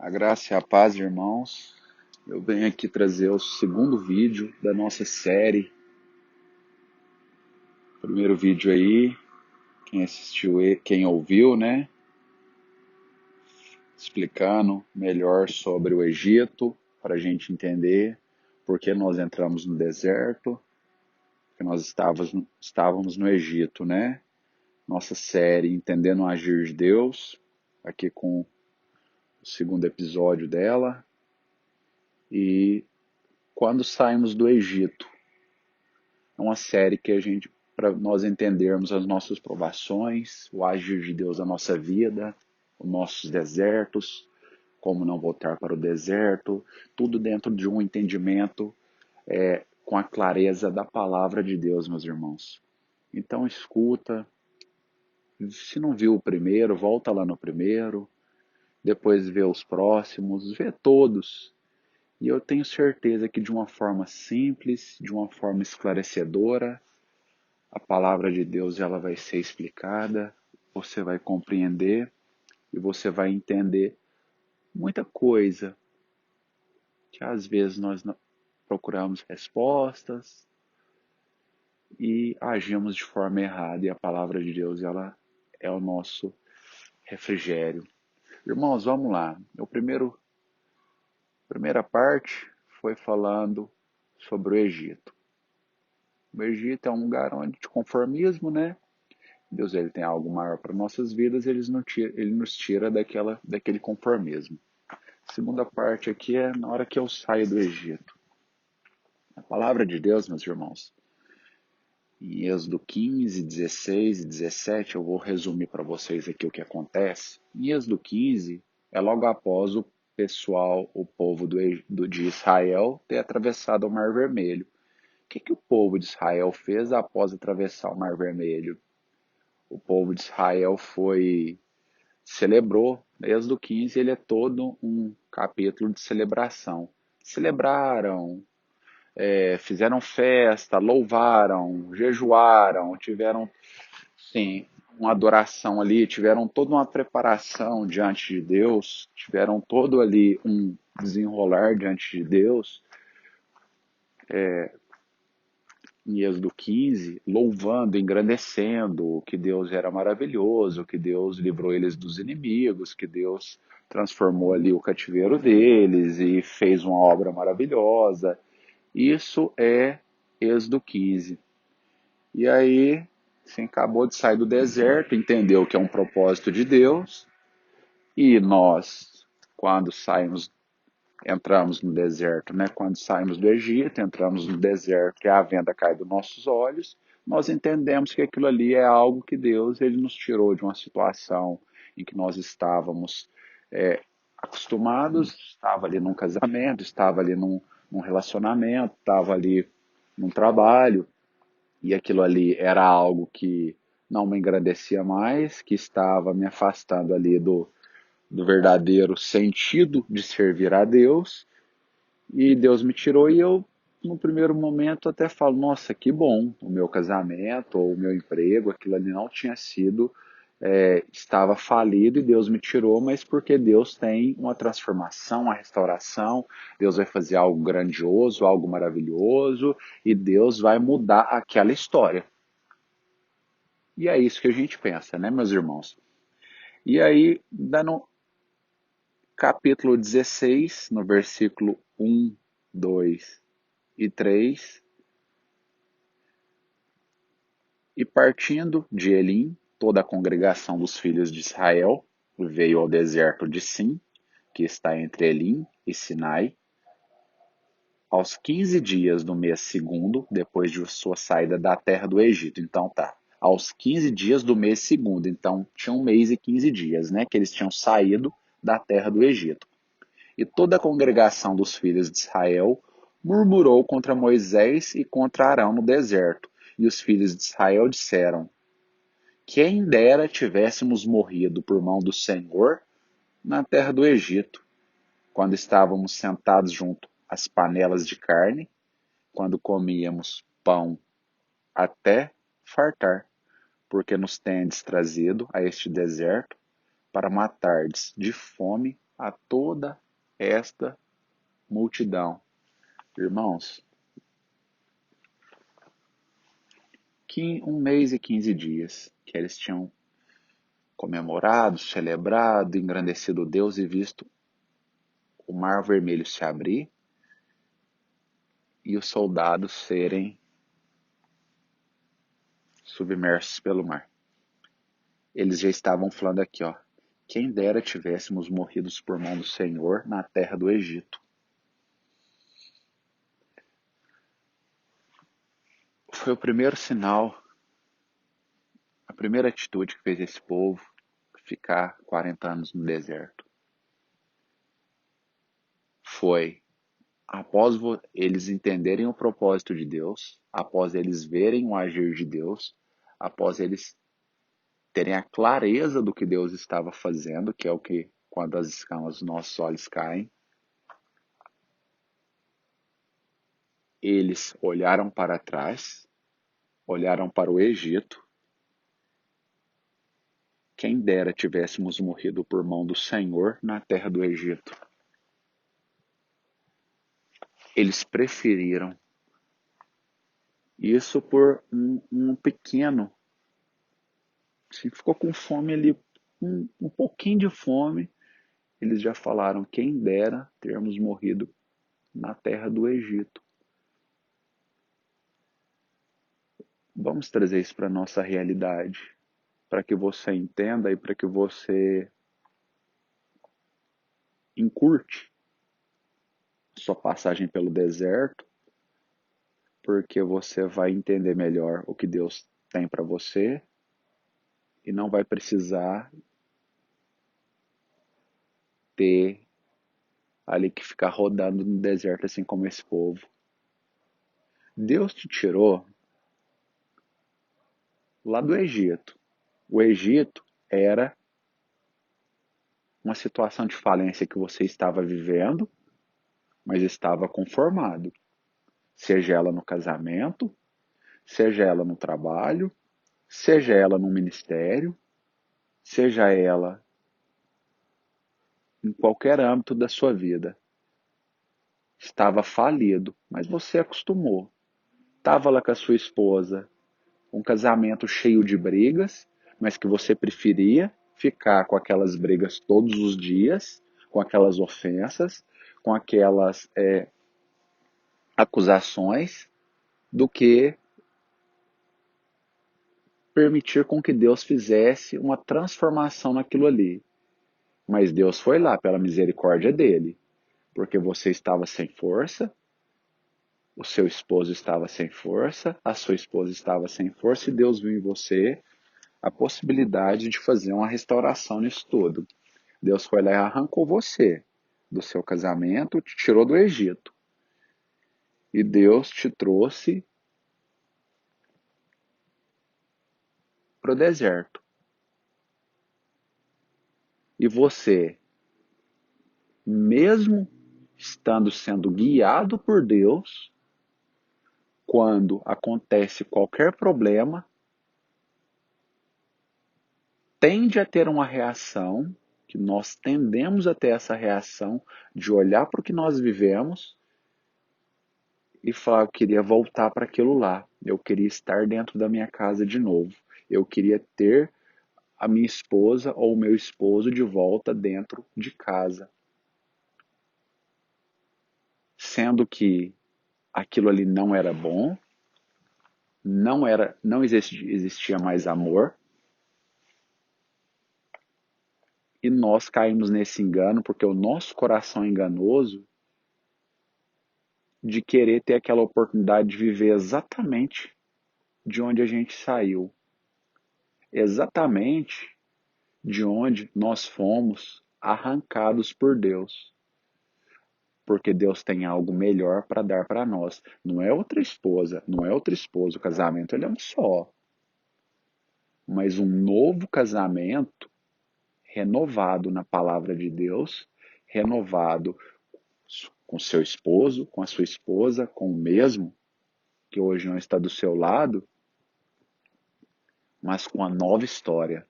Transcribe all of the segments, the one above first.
A graça e a paz, irmãos. Eu venho aqui trazer o segundo vídeo da nossa série. Primeiro vídeo aí, quem assistiu, quem ouviu, né? Explicando melhor sobre o Egito, para a gente entender por que nós entramos no deserto, porque nós estávamos no Egito, né? Nossa série Entendendo o Agir de Deus, aqui com o segundo episódio dela. E quando saímos do Egito, é uma série que para nós entendermos as nossas provações, o agir de Deus na nossa vida, os nossos desertos, como não voltar para o deserto, tudo dentro de um entendimento com a clareza da palavra de Deus, meus irmãos. Então escuta, se não viu o primeiro, volta lá no primeiro, depois vê os próximos, vê todos. E eu tenho certeza que de uma forma simples, de uma forma esclarecedora, a palavra de Deus ela vai ser explicada, você vai compreender e você vai entender muita coisa que às vezes nós procuramos respostas e agimos de forma errada, e a palavra de Deus ela é o nosso refrigério. Irmãos, vamos lá. Primeira parte foi falando sobre o Egito. O Egito é um lugar onde de conformismo, né? Deus ele tem algo maior para nossas vidas, ele nos tira daquele conformismo. A segunda parte aqui é na hora que eu saio do Egito. A palavra de Deus, meus irmãos, em Êxodo 15, 16 e 17, eu vou resumir para vocês aqui o que acontece. Em Êxodo 15, é logo após o povo de Israel ter atravessado o Mar Vermelho. O que o povo de Israel fez após atravessar o Mar Vermelho? O povo de Israel celebrou. Êxodo 15 ele é todo um capítulo de celebração. Celebraram, fizeram festa, louvaram, jejuaram, tiveram sim, uma adoração ali, tiveram toda uma preparação diante de Deus, tiveram todo ali um desenrolar diante de Deus, em Êxodo 15, louvando, engrandecendo que Deus era maravilhoso, que Deus livrou eles dos inimigos, que Deus transformou ali o cativeiro deles e fez uma obra maravilhosa. Isso é Êxodo 15. E aí, assim, acabou de sair do deserto, entendeu que é um propósito de Deus, e nós, quando entramos no deserto, né? Quando saímos do Egito, entramos no deserto e a venda cai dos nossos olhos, nós entendemos que aquilo ali é algo que Deus ele nos tirou de uma situação em que nós estávamos acostumados, estava ali num casamento, estava ali num relacionamento, estava ali num trabalho, e aquilo ali era algo que não me engrandecia mais, que estava me afastando ali do verdadeiro sentido de servir a Deus, e Deus me tirou e eu, no primeiro momento, até falo, nossa, que bom, o meu casamento ou o meu emprego, aquilo ali não tinha sido, estava falido e Deus me tirou, mas porque Deus tem uma transformação, uma restauração, Deus vai fazer algo grandioso, algo maravilhoso, e Deus vai mudar aquela história. E é isso que a gente pensa, né, meus irmãos? E aí, dando capítulo 16, no versículo 1, 2 e 3, e partindo de Elim, toda a congregação dos filhos de Israel veio ao deserto de Sim, que está entre Elim e Sinai, aos 15 dias do mês segundo, depois de sua saída da terra do Egito. Então tá, aos 15 dias do mês segundo. Então tinha um mês e 15 dias, né, que eles tinham saído da terra do Egito. E toda a congregação dos filhos de Israel murmurou contra Moisés e contra Arão no deserto. E os filhos de Israel disseram: quem dera tivéssemos morrido por mão do Senhor na terra do Egito, quando estávamos sentados junto às panelas de carne, quando comíamos pão até fartar, porque nos tendes trazido a este deserto para matardes de fome a toda esta multidão. Irmãos, que 1 mês e 15 dias que eles tinham comemorado, celebrado, engrandecido Deus e visto o Mar Vermelho se abrir e os soldados serem submersos pelo mar. Eles já estavam falando aqui, ó, quem dera tivéssemos morridos por mão do Senhor na terra do Egito. Foi o primeiro sinal, a primeira atitude que fez esse povo ficar 40 anos no deserto. Foi, após eles entenderem o propósito de Deus, após eles verem o agir de Deus, após eles terem a clareza do que Deus estava fazendo, que é o que, quando as escamas dos nossos olhos caem, eles olharam para trás, olharam para o Egito. Quem dera tivéssemos morrido por mão do Senhor na terra do Egito. Eles preferiram isso por um pequeno. Se ficou com fome ali, um pouquinho de fome, eles já falaram, quem dera termos morrido na terra do Egito. Vamos trazer isso para a nossa realidade, para que você entenda e para que você encurte sua passagem pelo deserto, porque você vai entender melhor o que Deus tem para você e não vai precisar ter ali que ficar rodando no deserto assim como esse povo. Deus te tirou lá do Egito. O Egito era uma situação de falência que você estava vivendo, mas estava conformado. Seja ela no casamento, seja ela no trabalho, seja ela no ministério, seja ela em qualquer âmbito da sua vida. Estava falido, mas você acostumou. Estava lá com a sua esposa, um casamento cheio de brigas, mas que você preferia ficar com aquelas brigas todos os dias, com aquelas ofensas, com aquelas acusações, do que permitir com que Deus fizesse uma transformação naquilo ali. Mas Deus foi lá pela misericórdia dele, porque você estava sem força, o seu esposo estava sem força, a sua esposa estava sem força e Deus viu em você a possibilidade de fazer uma restauração nisso tudo. Deus foi lá e arrancou você do seu casamento, te tirou do Egito. E Deus te trouxe para o deserto. E você, mesmo estando sendo guiado por Deus, quando acontece qualquer problema, tende a ter uma reação, que nós tendemos a ter essa reação de olhar para o que nós vivemos e falar, eu queria voltar para aquilo lá, eu queria estar dentro da minha casa de novo, eu queria ter a minha esposa ou o meu esposo de volta dentro de casa. Sendo que aquilo ali não era bom, não existia mais amor, e nós caímos nesse engano porque o nosso coração é enganoso de querer ter aquela oportunidade de viver exatamente de onde a gente saiu, exatamente de onde nós fomos arrancados por Deus. Porque Deus tem algo melhor para dar para nós. Não é outra esposa, não é outro esposo. O casamento ele é um só. Mas um novo casamento renovado na palavra de Deus, renovado com seu esposo, com a sua esposa, com o mesmo, que hoje não está do seu lado, mas com a nova história.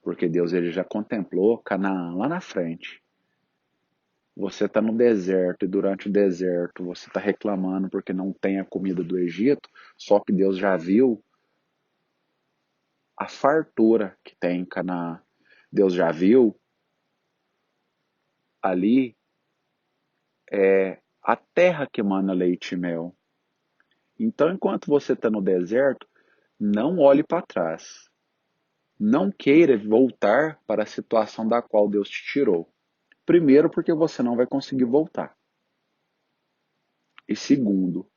porque Deus ele já contemplou Canaã lá na frente. Você está no deserto e durante o deserto você está reclamando porque não tem a comida do Egito, só que Deus já viu a fartura que tem em Canaã. Deus já viu ali a terra que emana leite e mel. Então, enquanto você está no deserto, não olhe para trás. Não queira voltar para a situação da qual Deus te tirou. Primeiro, porque você não vai conseguir voltar. E segundo,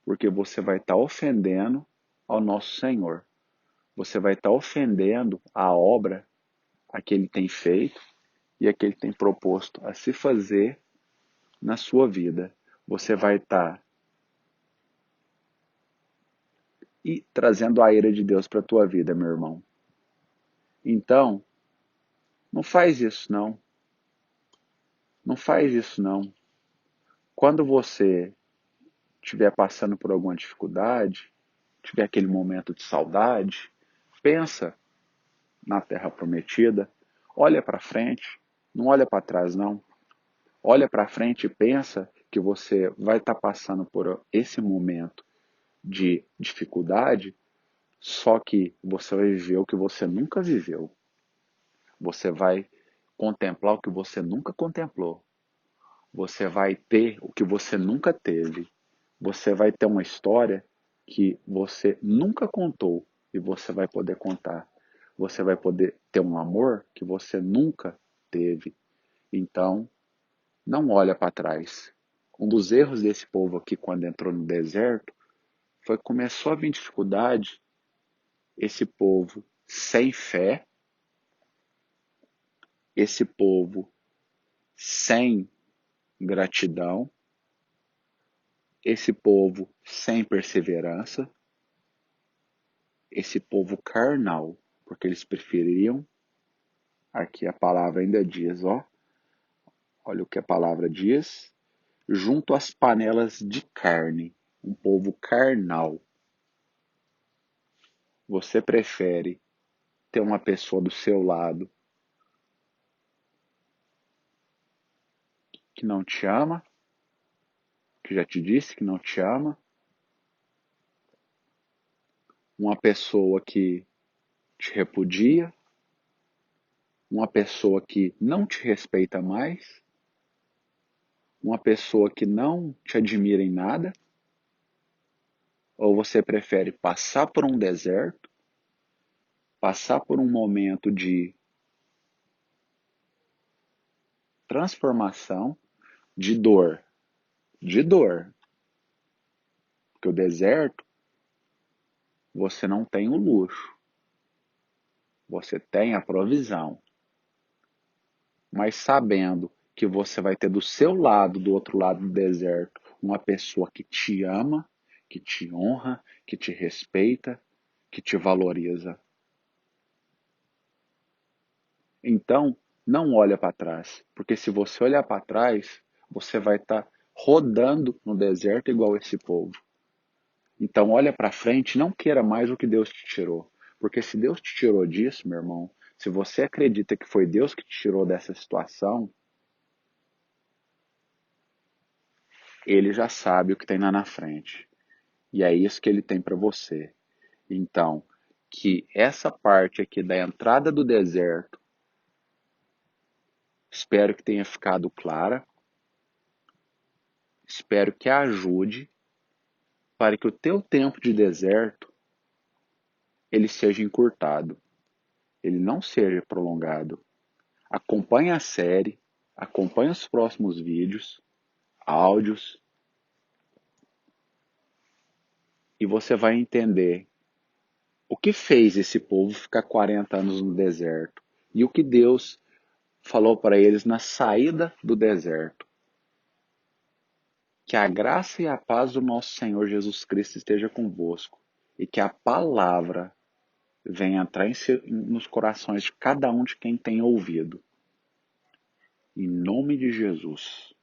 porque você vai estar ofendendo ao nosso Senhor. Você vai estar ofendendo a obra a que Ele tem feito e a que Ele tem proposto a se fazer na sua vida. Você vai estar e trazendo a ira de Deus para a tua vida, meu irmão. Então, não faz isso não. Não faz isso não. Quando você estiver passando por alguma dificuldade, tiver aquele momento de saudade, pensa na terra prometida, olha para frente, não olha para trás não. Olha para frente e pensa que você vai estar passando por esse momento de dificuldade, só que você vai viver o que você nunca viveu. Você vai contemplar o que você nunca contemplou. Você vai ter o que você nunca teve. Você vai ter uma história que você nunca contou e você vai poder contar. Você vai poder ter um amor que você nunca teve. Então, não olha para trás. Um dos erros desse povo aqui quando entrou no deserto foi que começou a vir dificuldade, esse povo sem fé, esse povo sem gratidão, esse povo sem perseverança, esse povo carnal, porque eles preferiam, aqui a palavra ainda diz, ó, olha o que a palavra diz, junto às panelas de carne, um povo carnal. Você prefere ter uma pessoa do seu lado que não te ama, que já te disse que não te ama, uma pessoa que te repudia, uma pessoa que não te respeita mais, uma pessoa que não te admira em nada, ou você prefere passar por um deserto, passar por um momento transformação, de dor, porque o deserto você não tem o luxo, você tem a provisão, mas sabendo que você vai ter do seu lado, do outro lado do deserto, uma pessoa que te ama, que te honra, que te respeita, que te valoriza. Então, não olha para trás, porque se você olhar para trás, você vai estar rodando no deserto igual esse povo. Então, olha para frente, não queira mais o que Deus te tirou, porque se Deus te tirou disso, meu irmão, se você acredita que foi Deus que te tirou dessa situação, Ele já sabe o que tem lá na frente. E é isso que Ele tem para você. Então, que essa parte aqui da entrada do deserto, espero que tenha ficado clara. Espero que ajude para que o teu tempo de deserto ele seja encurtado, ele não seja prolongado. Acompanhe a série, acompanhe os próximos vídeos, áudios, e você vai entender o que fez esse povo ficar 40 anos no deserto e o que Deus falou para eles na saída do deserto. Que a graça e a paz do nosso Senhor Jesus Cristo esteja convosco e que a palavra venha entrar nos corações de cada um de quem tem ouvido. Em nome de Jesus.